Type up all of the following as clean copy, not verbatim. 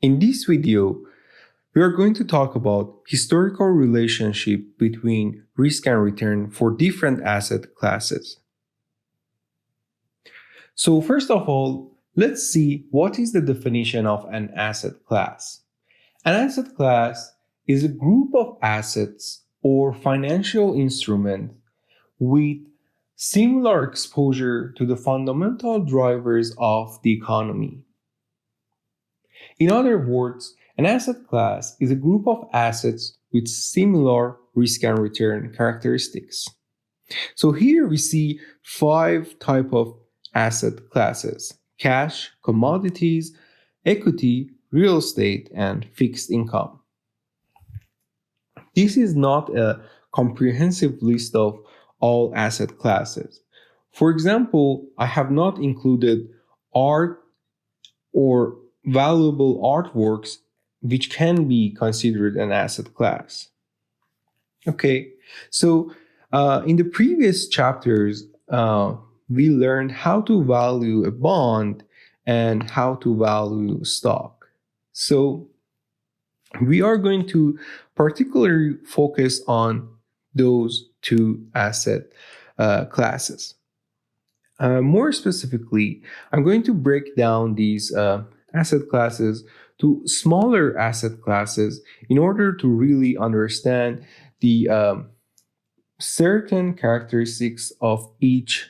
In this video, we are going to talk about historical relationship between risk and return for different asset classes. So first of all, let's see what is the definition of an asset class. An asset class is a group of assets or financial instruments with similar exposure to the fundamental drivers of the economy. In other words, an asset class is a group of assets with similar risk and return characteristics. So here we see five types of asset classes: cash, commodities, equity, real estate, and fixed income. This is not a comprehensive list of all asset classes. For example, I have not included art or valuable artworks which can be considered an asset class. Okay, so in the previous chapters, we learned how to value a bond and how to value stock. So we are going to particularly focus on those two asset classes. More specifically, I'm going to break down these asset classes to smaller asset classes in order to really understand the certain characteristics of each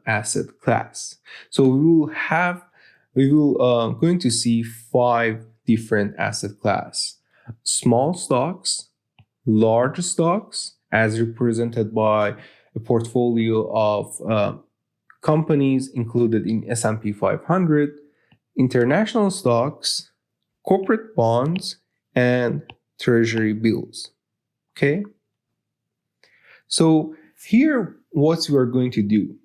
asset class. So we will going to see five different asset class: small stocks, large stocks, as represented by a portfolio of companies included in S&P 500, international stocks, corporate bonds, and treasury bills. Okay? So here, what we are going to do.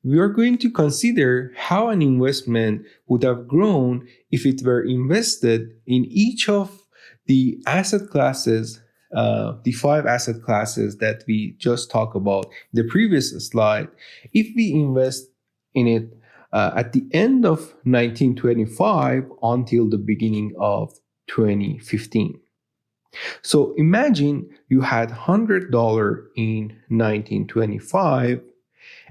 We are going to consider how an investment would have grown if it were invested in each of the asset classes, the five asset classes that we just talked about in the previous slide. If we invest in it at the end of 1925 until the beginning of 2015. So imagine you had $100 in 1925,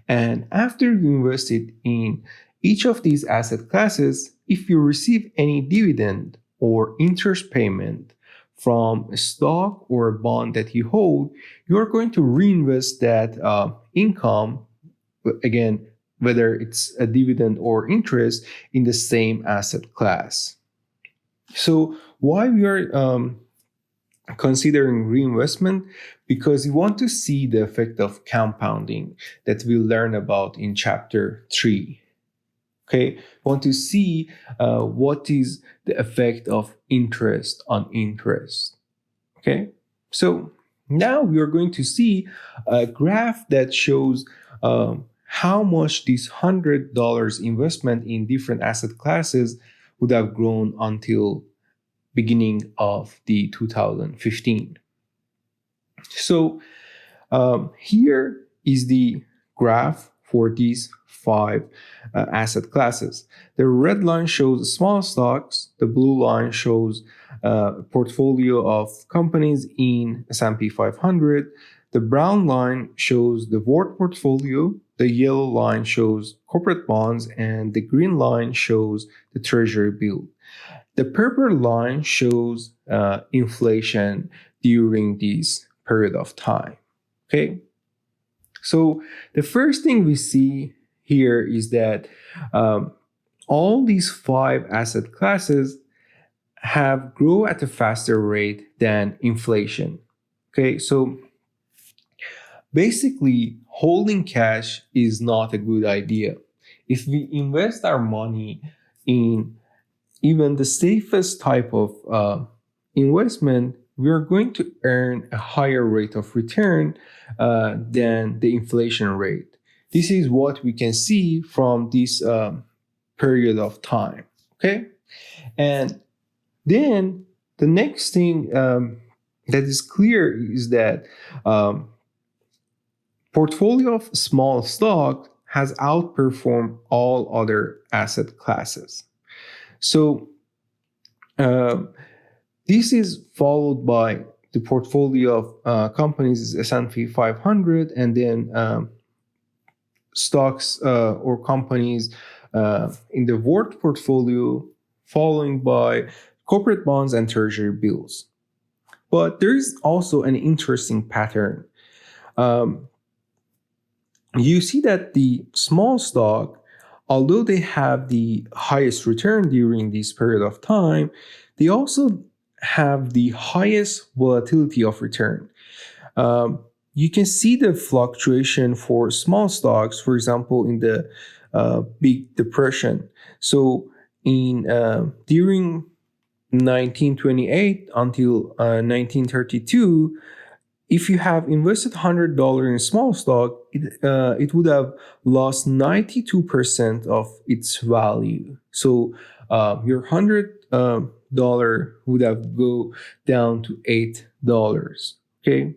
and after you invested in each of these asset classes, if you receive any dividend or interest payment from a stock or a bond that you hold, you're going to reinvest that income, again, whether it's a dividend or interest, in the same asset class. So why we are considering reinvestment? Because you want to see the effect of compounding that we'll learn about in chapter 3. Okay, want to see what is the effect of interest on interest. Okay, so now we are going to see a graph that shows how much this $100 investment in different asset classes would have grown until beginning of the 2015. So here is the graph for these five asset classes. The red line shows small stocks. The blue line shows a portfolio of companies in S&P 500. The brown line shows the world portfolio. The yellow line shows corporate bonds, and the green line shows the treasury bill. The purple line shows inflation during this period of time. Okay, so the first thing we see here is that all these five asset classes have grown at a faster rate than inflation. Okay, so basically, holding cash is not a good idea. If we invest our money in even the safest type of investment, we are going to earn a higher rate of return than the inflation rate. This is what we can see from this period of time. Okay, and then the next thing that is clear is that portfolio of small stock has outperformed all other asset classes. So Uh, this is followed by the portfolio of companies is S&P 500, and then stocks or companies in the world portfolio, following by corporate bonds and treasury bills. But there is also an interesting pattern. Um, you see that the small stock, although they have the highest return during this period of time, they also have the highest volatility of return. Um, you can see the fluctuation for small stocks, for example, in the Big Depression. So, in during 1928 until 1932, if you have invested $100 in small stock, it would have lost 92% of its value. So your $100 would have go down to $8. Okay.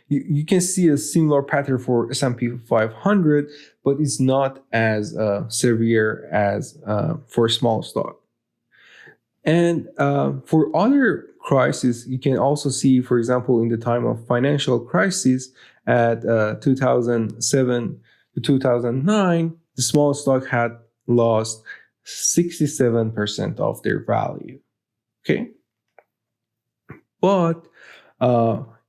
You can see a similar pattern for S&P 500, but it's not as severe as for small stock. And for other crises, you can also see, for example, in the time of financial crisis at 2007 to 2009, the small stock had lost 67% of their value. Okay. But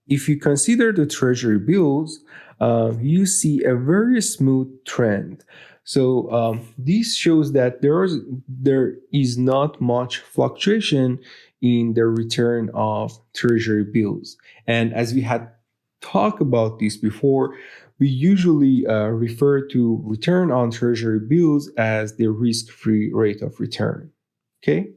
if you consider the treasury bills, you see a very smooth trend. So this shows that there is not much fluctuation in the return of treasury bills. And as we had talked about this before, we usually refer to return on treasury bills as the risk-free rate of return. Okay.